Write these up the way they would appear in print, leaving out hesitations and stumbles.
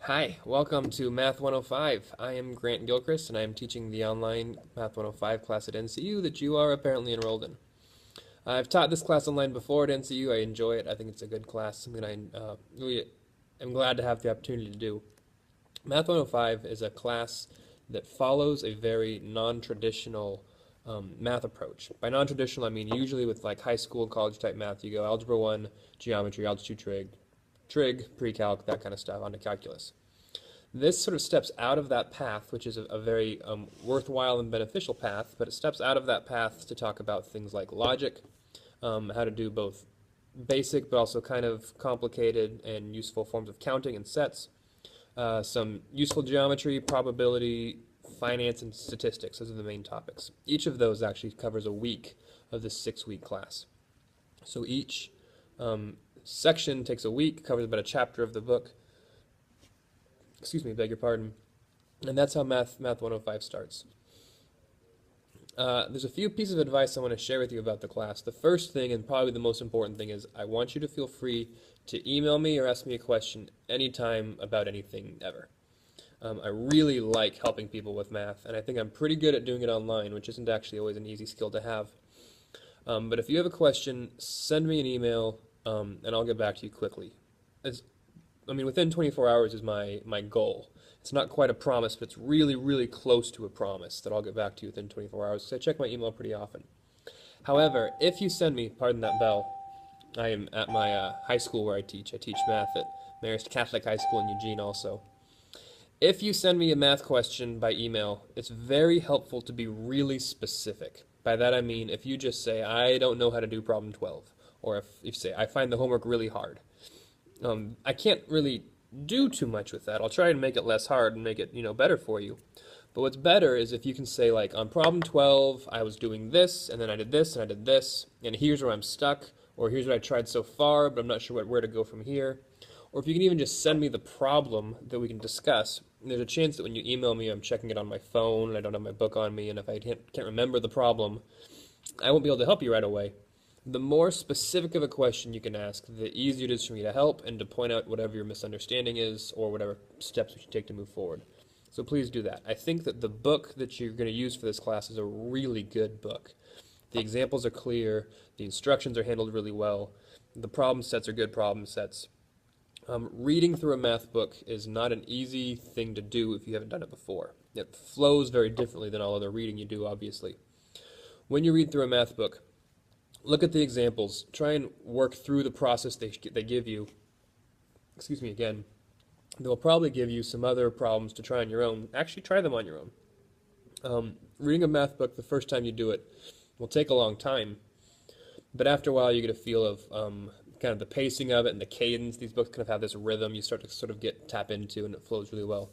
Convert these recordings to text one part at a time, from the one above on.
Hi, welcome to Math 105. I am Grant Gilchrist, and I am teaching the online Math 105 class at NCU that you are apparently enrolled in. I've taught this class online before at NCU. I enjoy it. I think it's a good class, something I really am glad to have the opportunity to do. Math 105 is a class that follows a very non-traditional math approach. By non-traditional, I mean usually with like high school and college type math, you go Algebra 1, Geometry, Algebra 2 trig, pre-calc, that kind of stuff, onto calculus. This sort of steps out of that path, which is a very worthwhile and beneficial path, but it steps out of that path to talk about things like logic, how to do both basic but also kind of complicated and useful forms of counting and sets, some useful geometry, probability, finance, and statistics. Those are the main topics. Each of those actually covers a week of this 6-week class. So each section takes a week, covers about a chapter of the book. Excuse me, beg your pardon. And that's how Math 105 starts. There's a few pieces of advice I want to share with you about the class. The first thing, and probably the most important thing, is I want you to feel free to email me or ask me a question anytime about anything ever. I really like helping people with math, and I think I'm pretty good at doing it online, which isn't actually always an easy skill to have. But if you have a question, send me an email, and I'll get back to you quickly. Within 24 hours is my goal. It's not quite a promise, but it's really, really close to a promise that I'll get back to you within 24 hours, because I check my email pretty often. However, if you send me, pardon that bell, I am at my high school where I teach. I teach math at Marist Catholic High School in Eugene also. If you send me a math question by email, it's very helpful to be really specific. By that I mean if you just say, I don't know how to do problem 12, or if you say, I find the homework really hard. I can't really do too much with that. I'll try and make it less hard and make it, better for you. But what's better is if you can say, like, on problem 12, I was doing this, and then I did this, and I did this, and here's where I'm stuck, or here's what I tried so far, but I'm not sure where to go from here. Or if you can even just send me the problem that we can discuss. There's a chance that when you email me, I'm checking it on my phone, and I don't have my book on me, and if I can't remember the problem, I won't be able to help you right away. The more specific of a question you can ask, the easier it is for me to help and to point out whatever your misunderstanding is or whatever steps we should take to move forward. So please do that. I think that the book that you're going to use for this class is a really good book. The examples are clear, the instructions are handled really well, the problem sets are good problem sets. Reading through a math book is not an easy thing to do if you haven't done it before. It flows very differently than all other reading you do, obviously. When you read through a math book, look at the examples. Try and work through the process they give you. Excuse me again. They'll probably give you some other problems to try on your own. Actually, try them on your own. Reading a math book the first time you do it will take a long time, but after a while you get a feel of kind of the pacing of it and the cadence. These books kind of have this rhythm you start to sort of tap into, and it flows really well.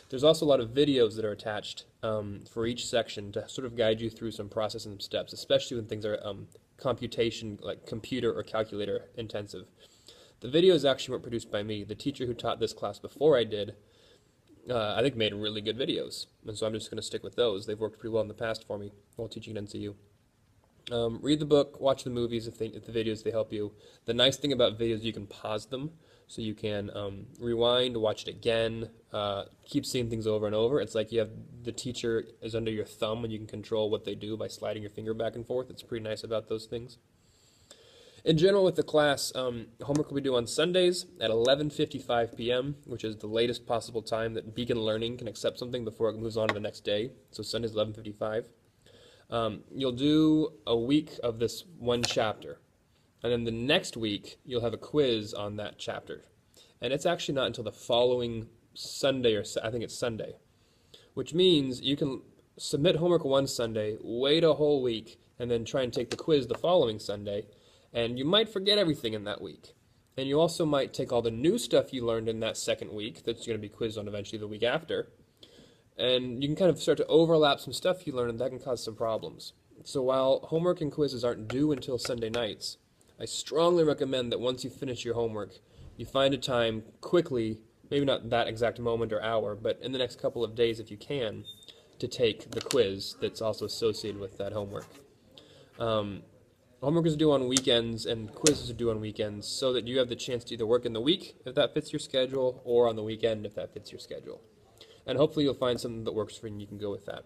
There's also a lot of videos that are attached for each section to sort of guide you through some process and steps, especially when things are computation, like computer or calculator intensive. The videos actually weren't produced by me. The teacher who taught this class before I did, I think made really good videos, and so I'm just going to stick with those. They've worked pretty well in the past for me while teaching at NCU. Read the book, watch the movies if the videos they help you. The nice thing about videos, you can pause them, so you can rewind, watch it again, keep seeing things over and over. It's like you have the teacher is under your thumb and you can control what they do by sliding your finger back and forth. It's pretty nice about those things. In general with the class, homework will be due on Sundays at 11:55 p.m., which is the latest possible time that Beacon Learning can accept something before it moves on to the next day. So Sunday's 11:55. You'll do a week of this one chapter. And then the next week, you'll have a quiz on that chapter. And it's actually not until the following Sunday, or I think it's Sunday, which means you can submit homework one Sunday, wait a whole week, and then try and take the quiz the following Sunday. And you might forget everything in that week. And you also might take all the new stuff you learned in that second week that's going to be quizzed on eventually the week after. And you can kind of start to overlap some stuff you learned, and that can cause some problems. So while homework and quizzes aren't due until Sunday nights, I strongly recommend that once you finish your homework, you find a time quickly, maybe not that exact moment or hour, but in the next couple of days if you can, to take the quiz that's also associated with that homework. Homework is due on weekends and quizzes are due on weekends so that you have the chance to either work in the week if that fits your schedule or on the weekend if that fits your schedule. And hopefully you'll find something that works for you and you can go with that.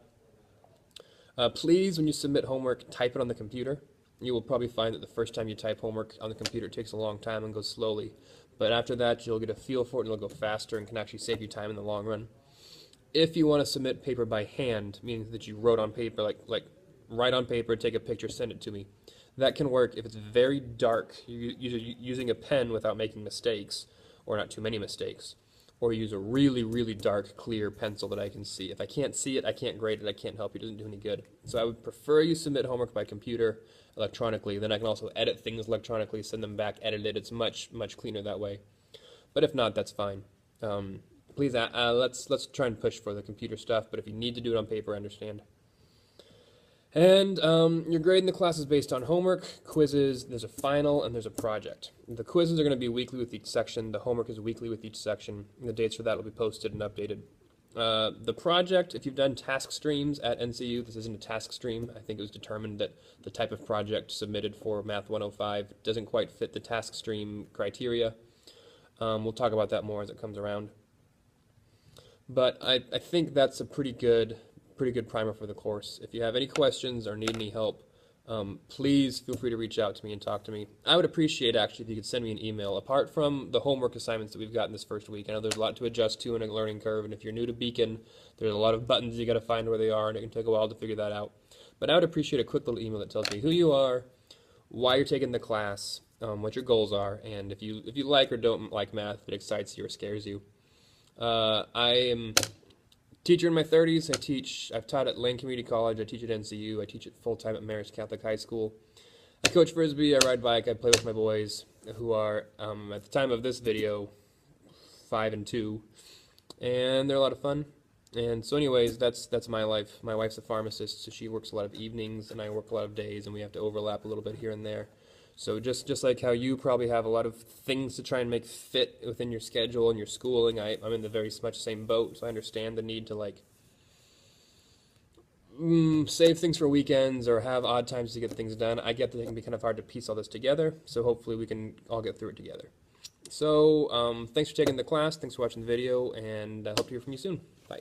Please, when you submit homework, type it on the computer. You will probably find that the first time you type homework on the computer it takes a long time and goes slowly. But after that, you'll get a feel for it and it'll go faster and can actually save you time in the long run. If you want to submit paper by hand, meaning that you wrote on paper, like write on paper, take a picture, send it to me, that can work if it's very dark, you're using a pen without making mistakes, or not too many mistakes, or use a really, really dark, clear pencil that I can see. If I can't see it, I can't grade it, I can't help you, it doesn't do any good. So I would prefer you submit homework by computer electronically, then I can also edit things electronically, send them back edited. It's much, much cleaner that way. But if not, that's fine. Please, let's try and push for the computer stuff, but if you need to do it on paper, I understand. And your grade in the class is based on homework, quizzes, there's a final, and there's a project. The quizzes are going to be weekly with each section, the homework is weekly with each section, and the dates for that will be posted and updated. The project, if you've done task streams at NCU, this isn't a task stream. I think it was determined that the type of project submitted for Math 105 doesn't quite fit the task stream criteria. We'll talk about that more as it comes around. But I think that's a pretty good primer for the course. If you have any questions or need any help, please feel free to reach out to me and talk to me. I would appreciate actually if you could send me an email. Apart from the homework assignments that we've gotten this first week, I know there's a lot to adjust to in a learning curve, and if you're new to Beacon, there's a lot of buttons you got to find where they are, and it can take a while to figure that out. But I would appreciate a quick little email that tells me who you are, why you're taking the class, what your goals are, and if you like or don't like math, if it excites you or scares you. I am teacher in my 30s. I've taught at Lane Community College, I teach at NCU, I teach it full-time at Marist Catholic High School. I coach Frisbee, I ride bike, I play with my boys, who are, at the time of this video, 5 and 2, and they're a lot of fun. And so anyways, that's my life. My wife's a pharmacist, so she works a lot of evenings, and I work a lot of days, and we have to overlap a little bit here and there. So just like how you probably have a lot of things to try and make fit within your schedule and your schooling, I'm in the very much same boat, so I understand the need to like save things for weekends or have odd times to get things done. I get that it can be kind of hard to piece all this together, so hopefully we can all get through it together. So thanks for taking the class, thanks for watching the video, and I hope to hear from you soon. Bye.